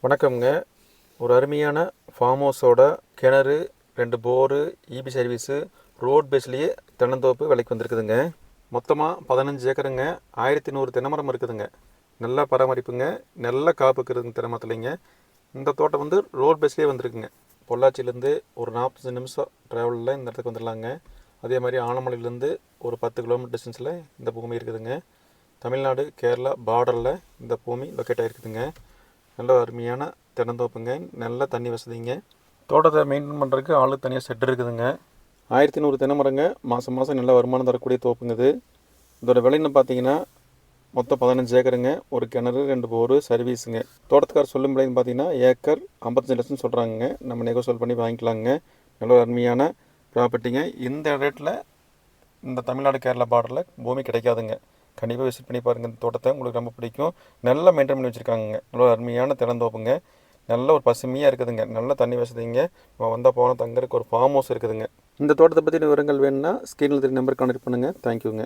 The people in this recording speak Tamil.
வணக்கம்ங்க. ஒரு அருமையான ஃபார்ம் ஹவுஸோட கிணறு, 2 போரு, ஈபி சர்வீஸு, ரோட் பேஸ்லேயே தென்னந்தோப்பு விலைக்கு வந்திருக்குதுங்க. மொத்தமாக 15 ஏக்கருங்க. 1100 தென்னைமரம் இருக்குதுங்க. நல்லா பராமரிப்புங்க. நல்ல காப்பு இருக்குதுங்க தென்னமரத்துலைங்க. இந்த தோட்டம் வந்து ரோட் பேஸ்லேயே வந்திருக்குங்க. பொள்ளாச்சியிலேருந்து ஒரு 45 நிமிஷம் ட்ராவலில் இந்த இடத்துக்கு வந்துடலாங்க. அதே மாதிரி ஆனமலையிலேருந்து ஒரு 10 கிலோமீட்டர் டிஸ்டன்ஸில் இந்த பூமி இருக்குதுங்க. தமிழ்நாடு கேரளா பார்டரில் இந்த பூமி லொக்கேட் ஆகிருக்குதுங்க. நல்ல அருமையான தென்னந்தோப்புங்க. நல்ல தண்ணி வசதிங்க. தோட்டத்தை மெயின்டைன் பண்ணுறதுக்கு ஆளுக்கு தனியாக செட் இருக்குதுங்க. 1100 தென்னை மரங்க. மாதம் நல்ல வருமானம் தரக்கூடிய தோப்புங்க இது. இதோட விலைன்னு பார்த்தீங்கன்னா மொத்தம் 15 ஏக்கருங்க. ஒரு கிணறு, 2 போரு, சர்வீஸுங்க. தோட்டத்துக்கார் சொல்லும் விலைன்னு பார்த்தீங்கன்னா ஏக்கர் 55 லட்சம் சொல்கிறாங்க. நம்ம நெகோசியேட் பண்ணி வாங்கிக்கலாங்க. நல்ல அருமையான ப்ராப்பர்ட்டிங்க. இந்த ரேட்டில் இந்த தமிழ்நாடு கேரளா பார்டரில் பூமி கிடைக்காதுங்க. கண்டிப்பாக விசிட் பண்ணி பாருங்கள். இந்த தோட்டத்தை உங்களுக்கு ரொம்ப பிடிக்கும். நல்லா மெயின்டைன் பண்ணி வச்சுருக்காங்க. நல்ல அருமையான தென்னந்தோப்புங்க. நல்ல ஒரு பசுமையாக இருக்குதுங்க. நல்ல தண்ணி வசதிங்க. நம்ம வந்தால் போனால் தங்கறதுக்கு ஒரு ஃபார்ம் ஹவுஸ் இருக்குதுங்க. இந்த தோட்டத்தை பற்றி விவரங்கள் வேணும்னா ஸ்க்ரீனில் தெரிய நம்பர் கான்டெக்ட் பண்ணுங்கள். தேங்க்யூங்க.